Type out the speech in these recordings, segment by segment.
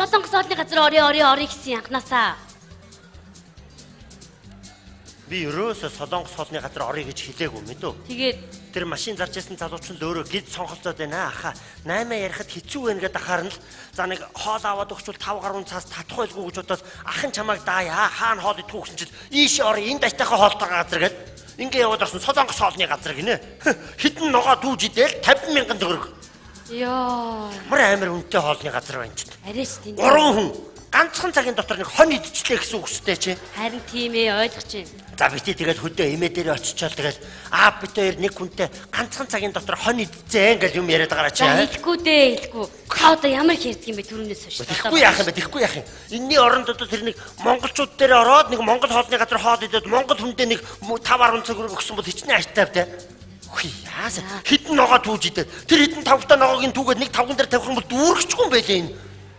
Солонгос хоолны газар орё гэсэн анханасаа. Би ерөөсө Солонгос хоолны газар орё гэж хэлээгүй мэдөө. Тэгээд тэр машин зарж байсан залууч нь өөрөө гид сонголцоод байна аха. 8 ярихад хэцүү байна гэдэг ахаар нь л за нэг хоол аваад өгчвөл 5 гаруй цаас татах байлгүй гэж бодоод ахын чамайг даая хаана хоол идэхгүй гэсэн чинь ийшээ орё энэ дайтайхаа хоолтой газар гээд ингээ яваад орсон Солонгос хоолны газар гинэ. Хитэн ногоо дүүж идэл 50,000 төгрөг. Йоо. Амар үнэтэй хоолны газар байна ч. Арайс тийм. 3 хүн ганцхан цагийн дотор нэг хон идчихлээ гэсэн үг үстэй чи. Харин тийм ээ ойлгож байна. За битээ тэгэл хөдөө эмээ дээр очичоод тэгэл бит хоёр нэг хүнтэй ганцхан цагийн дотор хон идцээ гэж юм яриад байгаа чи. Хэлэхгүй дээ хэлэхгүй. Та одоо ямар их ярьдаг юм бэ түрүүнээс хойш. Тэгэхгүй яах юм бэ? Тэгэхгүй яах юм. Энийний оронд одоо тэр нэг монголчууд дээр ороод нэг монгол хоолны газар хоол идээд монгол хүндээ нэг 5-10 цагаар өгсөн бол хичнээн хайртай бай. Хүй яасан хитэн ногоо түүж идээд тэр хитэн 5-та ногоогийн түүгээд нэг 5 дээр тавих юм бол дүүргэчихгүй юм байлээ энэ.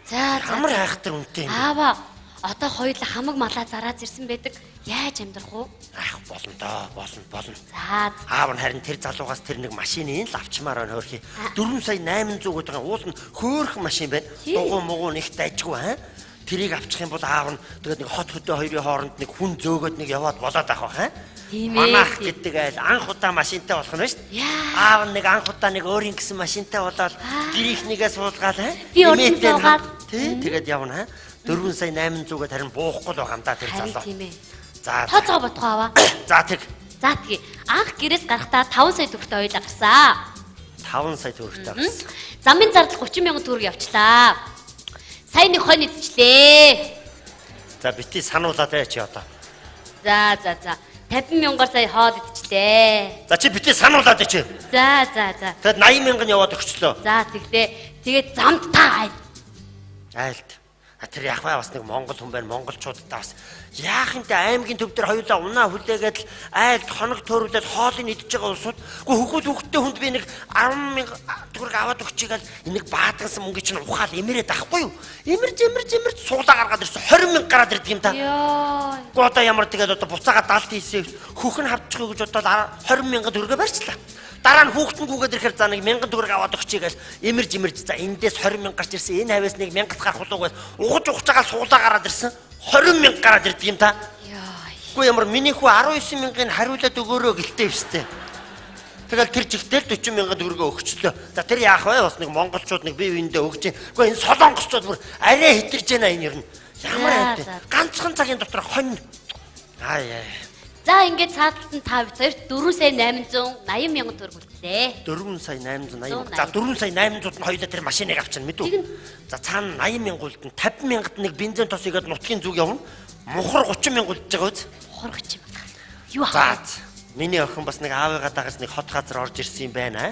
За ямар хайхтар үнэтэй юм. Аава одоо хоёулаа хамаг малаа зараад ирсэн байдаг. Яаж амьдрах уу? Ах болно доо, болно. За. Аав нь харин тэр залуугаас тэр нэг машиныг л авчмаар байна хөөрхий. 4 сая 800 гэдэг уул нь хөөрхөн машин байна. Дугуй мугуун ихт ажгүй аа. Тэрийг авчих юм бол аав нь тэгээд нэг хот хөдөө хоёрын хооронд нэг хүн зөөгөөд нэг яваад болоод авах аа. Тийм ээ. Манайх гэдэг айл анх удаа машинтай болох нь шүү дээ. Аав нь нэг анх удаа нэг өөрийн гэсэн машинтай болоод гэрийнхнийгээ суулгаад аа. Би өөртөө суугаад тий тэгээд явна аа. 4 сая 800-г харин буухгүй л байгаа юм да тэр залуу. Тийм ээ. За тооцоо бодгоо аваа. За тэг. За тэгээ анх гэрээс гарахдаа 5 сая төгрөгтэй ойлаа гарсан. 5 сая төгрөгтэй гарсан. Замын зардал 30,000 төгрөг явчлаа. Сайн нэг хонь идчихлээ. За бити сануулаад бай чи одоо. За 50,000-аар сая хоол идчихлээ. За чи бити сануулаад бай чи. За. Тэгэд 80,000 яваад өгчлөө. За тэглээ. Тэгээд замд та айлт. Тэр яг бас нэг монгол хүн байна. Монголчуудад бас яах юм те аймгийн төв дээр хоёулаа унаа хүлээгээд л айлт хоног төөрүүлээд хоолыг идчихэж байгаа улсууд. Гэхдээ хүүхдтэй хүнд би нэг 10,000 төгрөг аваад өгчийгээл энийг баатгансан мөнгө чинь ухаал имэрээд ахгүй юу? Имэрж суулаа гаргаад ирсэн 20,000 гараад ирдэг юм та. Йоо. Одоо ямар тэгээд одоо буцаага далд хийсээ хөхн хавчихгүй гэж бодоод 20,000 төгрөгөө барьчлаа. Дараа нь хүүхдэнгүүгээд ирэхээр за нэг 1000 төгрөг аваад өгчийгээл имэрж за эндээс 20,000 гарч ирсэн энэ хавьяас нэг 1000 гарах болоогүй угаж байгаа суулаа гараад ирсэн 20,000 гараад ирдэг юм та. Яа. Үгүй ямар миний хүү 19,000-ыг хариулаад өгөөрөө гэлтэй вштэй. Тэгэл тэр жигтэл 40,000 төгрөгөө өгчлөө. За тэр яах вэ? Бас нэг монголчууд нэг бие биендээ өгч юм. Үгүй энэ солонгосчууд бүр арай хитэрж байна энэ ер нь. Ямар айдэ. Ганцхан цагийн дотор хонь. За ингээд цааталт нь та хоёрт 4 сая 880,000 төгрөг үлдлээ. 4 сая 880. За 4 сая 800-д нь хоёулаа тэр машиныг авчихна мэдүү. За цаана 80,000 үлдэн 50,000-д нэг бензин тос игээд нутгийн зүг явна. Мухар 30,000 үлдэж байгаа үз. Мухар 30,000. Юу хаа? Миний охин бас нэг аавыгаа дагаж нэг хот газар орж ирсэн юм байна.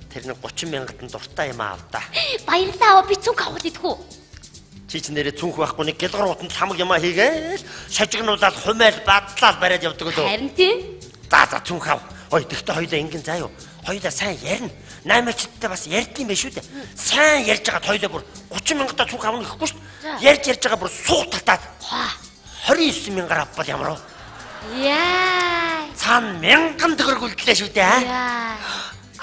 Тэр нэг 30,000-д нь дуртай юм аав да. Баярлалаа би цүнх авах идэхүү. Чи ч нэрээ цүнх байхгүй нэг гэлгар утанд хамаг юмаа хийгээл шажигнуулаад хумайл бадтлал бариад явдаг лөө. Харин тийм. За цүнх ав. Ой тэгтээ хоёулаа ингэн заа юу. Хоёулаа сайн ярина. 8-ачдтай бас ярьдсан байх шүү дээ. Сайн ярьж байгаа хоёулаа бүр 30,000-тай цүнх авах гэхгүй шүү дээ. Ярьж байгаа бүр суух татаад 29,000-аар авбал ямар вэ? Яа. Цаана 1000 төгрөг үлдлээ шүү дээ. Яа.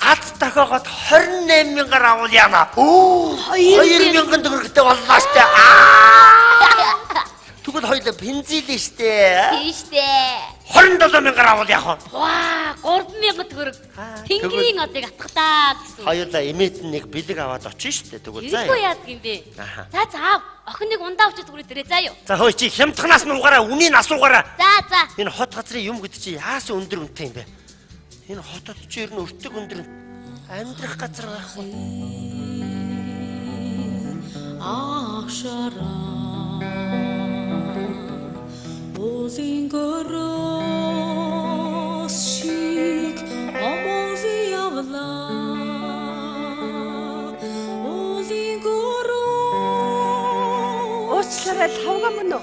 Ад дахиогоод 28,000-аар авал яана. 2,000 төгрөгтэй боллоо штэ. Тэгвэл хоёулаа бензилээ штэ. Тийм штэ. 27,000-аар авал яах вэ? Ваа, 3,000 төгрөг. Тэнгэрийн одыг атгахдаа гэсэн. Хоёулаа эмээд нэг бэлэг аваад очиж штэ. Тэгвэл заа. Юу яадаг юм бэ? За охиныг ундаа өчөд төгрөг дөрөө заа юу. За хөөе чи хямдханаас нь угаараа, үнийг асуугаараа. За. Энэ хот газрын юм гэдэг чи яасан өндөр үнэтэй юм бэ? Энэ хотод чи ер нь өртөг өндөр амьдрах газар байхгүй. Озингорос шиг амози явла. Уучлаарай тавга мөн үү?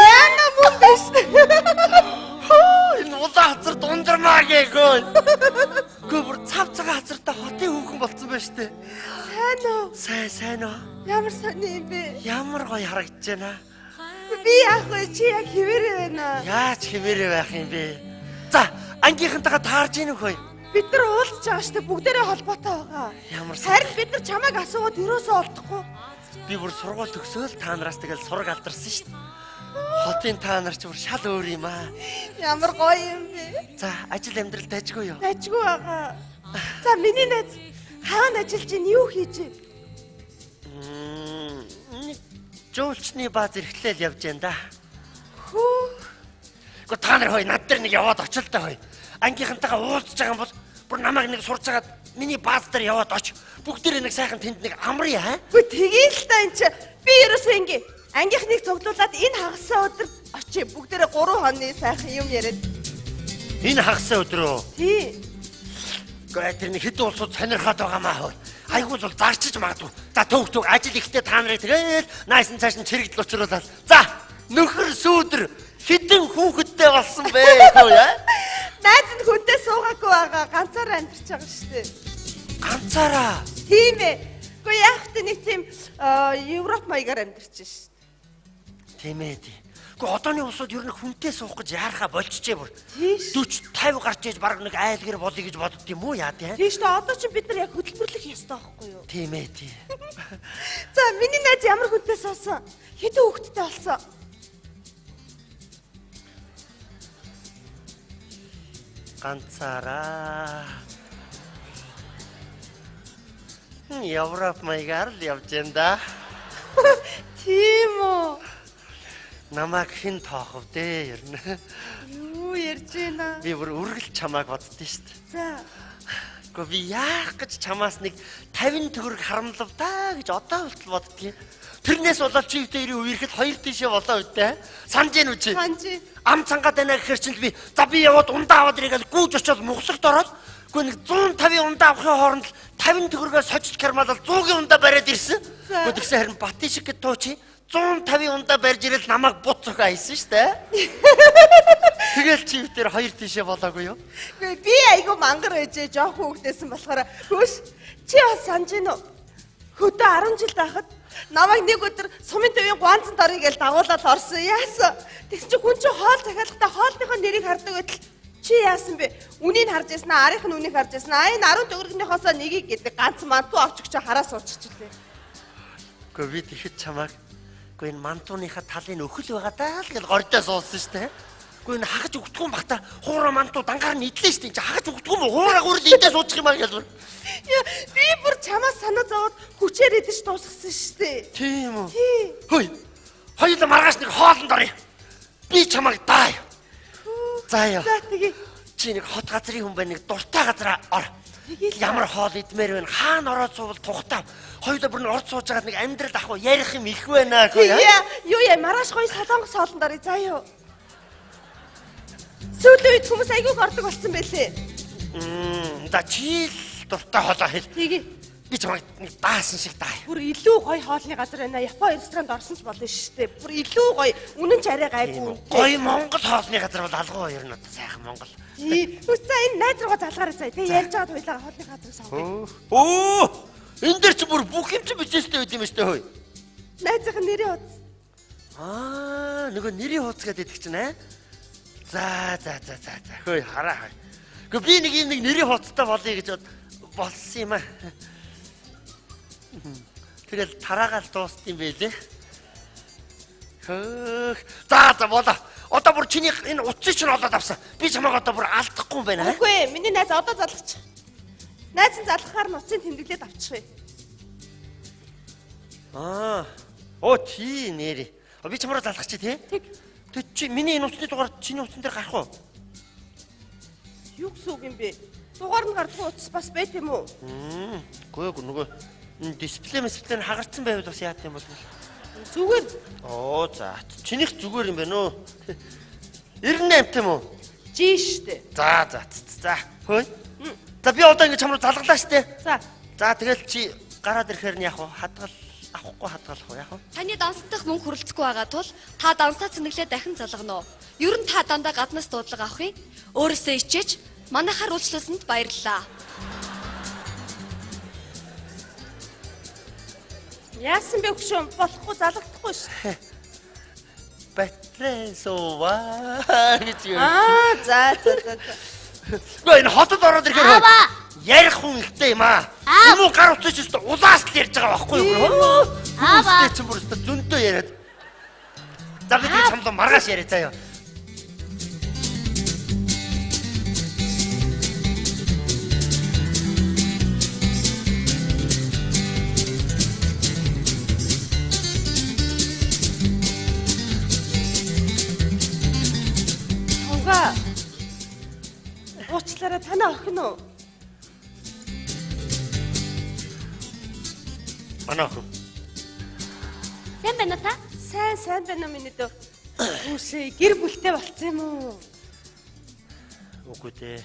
Яна мөн биш. Энэ улаан хазар дундрамаа гээгүй. Гүр цав цагаан хазартай хотын хүүхэн болсон байна штэ. Сайн уу? Сайн уу? Ямар сони юм бэ? Ямар гоё харагдаж байна. Би яах вэ? Чи яг хэвээрээ байна. Яаж хэвээрээ байх юм бэ? За, ангийнхантайгаа таарж ийн үхэй. Бид нар уулзж байгаа штэ бүгдээрээ холбоотой байгаа. Ямар харин бид нар чамайг асуугаад юусоо олдохгүй. Би бүр сургууль төгсөөл та нараас тэгэл сураг алдарсан шүү дээ. Хотын та нар ч бүр шал өөр юм аа. Ямар гоё юм бэ? За, ажил амьдрал дайжгүй юу? Дайжгүй байгаа. За, миний найз хаана ажиллаж ийн юу хийж ийн? Жуулчны бааз эрхлээл явж байна да. Хөө. Гэхдээ та нар хой над дээр нэг яваад очил та хой. Ангийнхантайгаа уулзж байгаа юм бол бүр намайг нэг сурцаагаад миний бааз дээр яваад оч. Бүгдээрээ нэг сайхан тэнд нэг амръя хаа. Үгүй тгийл та энэ чи. Би ерөөсөө ингэ ангийнхныг цуглуулад энэ хагасаа өдөр очие. Бүгдээрээ 3 хононы сайхан юм яриад. Энэ хагасаа өдрөө. Тий. Гэхдээ тэр нэг хэд улсууд сонирхоод байгаа маа хой. Айгуул бол зарчиж магадгүй. За төг ажил ихтэй та нарыг тэгэл наасан цааш нь чирэгдэл учруулаад. За нөхөр сүүдэр хитэн хүүхэдтэй болсон бэ хөө яа. Найз нь хүнтэй суугаагүй байгаа. Ганцаараа амьдарч байгаа шүү дээ. Ганцаараа. Тийм ээ. Гэхдээ яг тэ нэг тийм Европ маягаар амьдарч шээ. Тийм ээ тий. Гэхдээ одооны улсууд ер нь хүнтэй суух гэж яарахаа болчихжээ бүр. 40 50 гарч ээж баг нэг айлгэр болъё гэж бодд юм уу яа тий. Тийм шүү дээ. Одоо ч бид нар яг хөдөлмөрлөх ёстой байхгүй юу? Тийм ээ тий. За миний найз ямар хүнтэй суусан? Хэдэн хүүхэдтэй болсон? Ганцаараа. Европ маягаар л явж байна да. Тийм үү. Намайг хэн тоохов дээ ер нь. Юу ярьж байна? Би бүр үргэлж чамааг боддоо шүү дээ. За. Гэхдээ би яах гэж чамаас нэг 50 төгрөг харамлав да гэж одоо хүртэл боддгийг. Тэрнээс болоод чи өвдөө ирэх үеэрэхэд 2 тишээ болоо үдээ. Санаж гэн үү чи? Санаж. Ам цангаад байна гэхээр чинь би за би яваад ундаа аваад иргээл гүүж очоод мухлагт ороод үгүй нэг 150 ундаа авахын хооронд 50 төгрөгөө сочиж кармалал 100-ийн ундаа бариад ирсэн. Үгүй тэгсэн харин бат шиг гэд тууч 150 ундаа барьж ирэл намайг бут цохоо хийсэн шүү дээ. Тэгэл чи өвдөр 2 тишээ болоогүй юу? Үгүй би айгу мангар ээжээ жоох хүүхдээсэн болохоор хөөш чи бас санаж гин үү? Хөдөө 10 жил байхад намайг нэг өдөр сумын төвийн ганцхан дорыг гээл дагуулаад орсон. Яасан? Тэгсэн чи хүн чинь хоол захиалгахдаа хоолныхоо нэрийг хардаг байтал чи яасан бэ? Үнийг харж яснаа, арийнх нь үнийг харж яснаа. Энэ 10 төгрөгнийхоосоо нэгийг гэдэг ганц манту авч өгч хараа сууччихлээ. Гэхдээ би тэгэхэд чамайг үгүй энэ мантууныхаа талын өхөл байгаа даа л гэл гордоо суулсан шүү дээ. Үгүй энэ хагаж өгдгүн бахта хуураа мантуу дангаар нь идлээ шүү дээ. Хагаж өгдгүн мө хуураа гүрэл эдээ суучих юм аа гэл. Би бүр чамаас санаа зовоод хүчээр идэж дуусгасан шүү дээ. Тийм үү? Тий. Хөөе. Хоёулаа маргааш нэг хоолнд орё. Би чамайг даа. За яа. За тэгээ. Чи нэг хот газрын хүн байна, нэг дуртай газараа ор. Ямар хоол идмээр байна, хаана ороод суувал тухтаа. Хоёулаа бүр орд сууж байгаад нэг амьдрал ах уу ярих юм их байна гоо яа. Юу яа, маргааш гоё солонгос хоолнд орё. За юу. Сүүлийн үед хүмүүс айгүйг ордог болсон байлээ. За чи л дуртай хоолоо хэл. Тэгээ. Би чамайг нэг даасан шиг даа. Бүр илүү гоё хоолны газар байна. Япон ресторанд орсон ч болно шүү дээ. Бүр илүү гоё. Үнэн ч арай гайгүй. Гоё Монгол хоолны газар бол алгаа ер нь одоо сайхан Монгол. Үсээ энэ найз руугаа залгаарай заа. Тэгээ ярьж байгаа хоёлаа хоолны газрыг сонгоё. Оо! Энд дэр чи бүр бүх юм чи бичээстэй байд юм шүү дээ хөөе. Найзынх нь нэрээ хуудас. Нөгөө нэрийн хуудас гэдэг чинь аа. За. Хөөе хараа. Гэхдээ би нэг юм нэг нэрийн хуудастай болъё гэж болсон юм аа. Тэгэл тараагаал дууссан юм байлээ. Хөөх. За болоо. Одоо бүр чиний энэ утсыг чинь олоод авсан. Би чамайг одоо бүр алдахгүй юм байна. Үгүй ээ, миний найз одоо залгачих. Найз нь залгахаар нь утсыг тэмдэглээд авчихъя. Оо тий нэрээ. Би чамраа залгах чи тий? Тэг чи миний энэ утасны дугаар чиний утсан дээр гарах уу? Юу гэсэн үг юм бэ? Дугаар нь гардгүй утас бас байт юм уу? Үгүй нөгөө дисплей хагарцсан байвал бас яат юм бол. Зүгээр. Оо за. Чинийх зүгээр юм байна уу? 98 тийм үү? Жи штэ. За. Хөөе. За би одоо ингэ чамруу залгалаа штэ. За. За тэгэл чи гараад ирэхээр нь яах вэ? Хадгал авахгүй хадгалах уу яах вэ? Таны дансдах мөнгө хүрэлцэхгүй байгаа тул та дансаа цэнэглээ дахин залгана уу? Ер нь та дандаа гаднаас дуудлага авахыг өөрөөсөө ичээж манайхаар үйлчлүүлсэнд баярлалаа. Яасан бэ хөшөө болохгүй залгахгүй ш. Батресова гэж юу? За. Нөө энэ хотод ороод ирэхээр Аава. ярих хүн ихтэй юм аа. Юм уу гар утсаж өстө улаас л ярьж байгаа байхгүй юу? Аава. Чи бүр өстө зөндөө яриад. За би тэр самлаа маргааш яриа заяа. Уучлаарай танаа охин уу? Манай охин. Сайн байна уу та? Сайн байна уу минь дөө. Үгүй гэр бүлтэй болцсон юм уу? Үгүй дээ.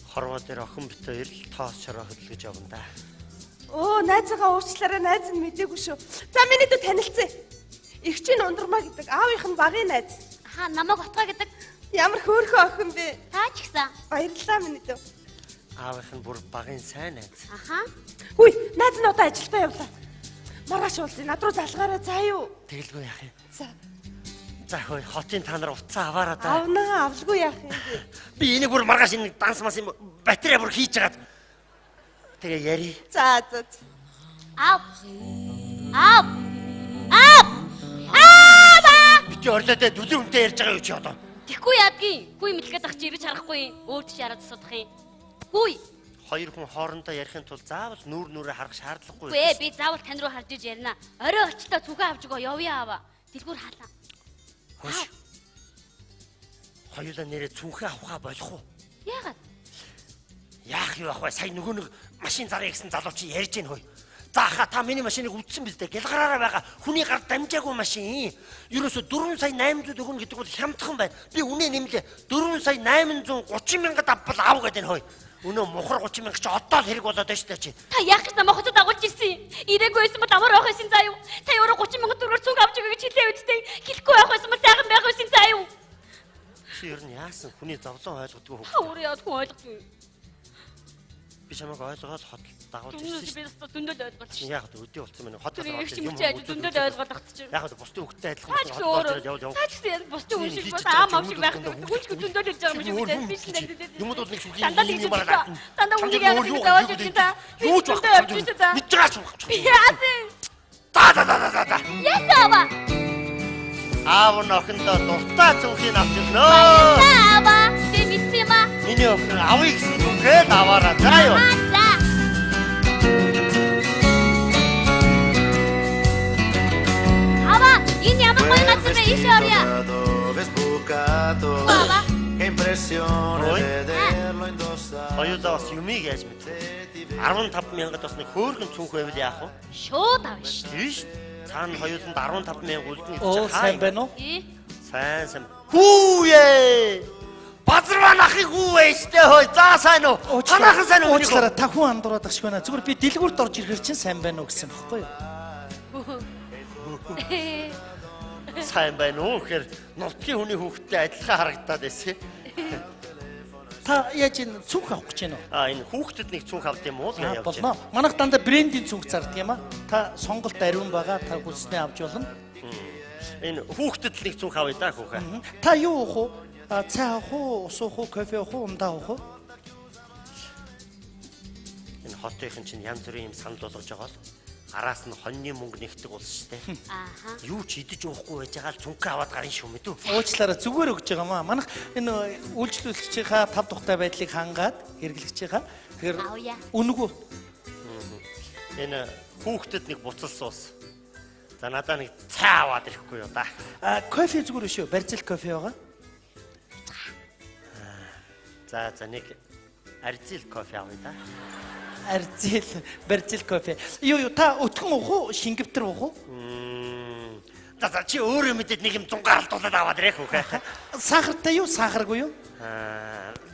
Хорвоо дээр охин бит хоёр л тоос шороо хөдөлгөж явна да. Оо, найзаагаа уучлаарай, найз нь мдээгүй шүү. За минь дөө танилцъя. Игчийн ундрмаа гэдэг аавынх нь багын найз. Аха, намайг утгаа гэдэг. Ямар хөөрхөн охин бэ? Та ч гэсэн. Баярлалаа минь дөө. Аавынх нь бүр багын сайн найз. Аха. Хүй, найз нь одоо ажилдаа явлаа. Маргааш уулзъя. Над руу залгаарай заа юу. Тэгэлгүй яах юм. За. За хөөе, хотын та нар уцаа аваараа да. Авнаа, авлгүй яах юм бэ? Би энийг бүр маргааш энэ данс мас юм батарей бүр хийж хагаад. Тэгээ яри. За. Аав. Аав. Аав. Аава. Бити орлоотой дүлэн үнтэй ярьж байгаа юу чи одоо? Тэгэхгүй яадгийн. Гүй мэлгээд ах чи ирж харахгүй. Өөр чи хараад асуудах юм. Гүй. Хоёр хүн хоорондоо ярихын тулд заавал нүрээ харах шаардлагагүй. Үгүй ээ, би заавал тань руу харж иж ярина. Орой очтоо зүгээ авч өгөө явъя аваа. Дэлгүүр хаалаа. Хөөш. Хоёулаа нэрээ цүнхээ авахаа болох уу? Яагаад? Яах юу ах вэ? Сая нөгөө нэг машин зарыг гэсэн залуу чи ярьж гин хөөе. Зааха та миний машиныг үдсэн биз дээ. Гэлгараараа байгаа. Хүний гар дамжаагүй машин. Ерөөсө 4 сая 800 өгнө гэдэг бол хямдхан байна. Би үнэ нэмлээ. 4 сая 830 мянгад авбал аав гэдэг нь хөөе. Өнөө мухар 30 мянга чи одоо л хэрэг болоод байна шүү дээ чи. Та яах гэж намайг хотод дагуулж ирсэн юм? Ирээгүй байсан бол амар авах байсан заа юу? Сая өөрөө 30 мянган төгрөгөөр цуг авч өгөө гэж хэлээ үсттэй. Хэлэхгүй авах байсан бол сайхан байх байсан заа юу? Чи ер нь яасан хүний зовлон ойлгодгүй хөө. Өөрөө яад хүн ойлгохгүй. Би чамайг ойлгоод хотод дагуулж ирсэн шүү. Би өөртөө зөндөл ойлголт дээ. Яг л өдөө болсон байна. Хотод орж ирсэн юм. Зөндөл ойлголт тагтчих. Яг л бусдын хөлтэй адилхан яваа. Та ч гэсэн бусдын хүн шиг бас аам авшиг байх. Хүн ч зөндөл хийж байгаа юм шиг мэдээ. Би ч нэг юм бол нэг шиг дандаа л байгаа. Дандаа үнийг яг ингэ даваад ирсэн та. Юу ч байхгүй. Мэдж байгаа ч. Яасан? За. Ясаава. Аав нь охиндоо дуртай цүнхийг авч өгнө. Яаава. Би мэдсэн юм аа. Миний охин авъя гэсэн зүгээс аваараа заа юу. За. Ава, энэ ямар гоё газар вэ? Ийш орё. Ава. Хоёулаа бас юмыг яаж мэдээ. 15 мянгад бас нэг хөөргөн цүнх байвал яах вэ? Шууд авна шүү. Тийш. Цаана хоёуланд 15 мянга үлдэн Оо, сайн байна уу? Сайн. Хүүе! Базарван ахыг хүүе штэ хой. За сайн уу? Танаахан сайн уу? Уучлаарай, та хүн андуураад ах шиг байна. Зүгээр би дэлгүүрт орж ирэхэр чинь сайн байна уу гэсэн бохгүй юу? Сайн байна уу гэхээр нутгийн хүний хүүхдтэй адилхан харагдаад байсан. Та яаж энэ цүнх авах гэж байна уу? Энэ хүүхдэд нэг цүнх авд юм уу гэж явж байна. Манайх дандаа брендийн цүнх зардаг юм аа. Та сонголт ариун байгаа. Та хүснээ авч болно. Энэ хүүхдэд л нэг цүнх авъя да хүүхэ. Та юу уух уу? Цай уух уу, ус уух уу, кофе уух уу, ундаа уух уу? Энэ хотынхан чинь янз бүрийн юм санал болгож байгаа л араас нь хоньны мөнгө нэгдэг улс штэ. Ааха. Юу ч идэж уухгүй байж байгаа л цүнхээ аваад гарын шүү мэдүү. Уучлаарай, зүгээр өгж байгаа маа. Манайх энэ үйлчлүүлэгчийнхаа тав тухтай байдлыг хангаад хэрэглэгчийнхаа тэгэхээр үнэгүй. Энэ хүүхдэд нэг буцал суус. За надаа нэг цай аваад ирэхгүй юу да. Кофе зүгээр шүү. Барзил кофе байгаа. За нэг арзил кофе авъя да. Барзил кофе. Юу та өтгөн уух уу, шингэвтер уух уу? За чи өөрөө мэдээд нэг юм зунгаалдуулаад аваад ирэх үү хэ. Сахартай юу, сахаргүй юу?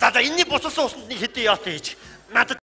За энэний буцалсан усанд нэг хэдэн яот хийж. Надад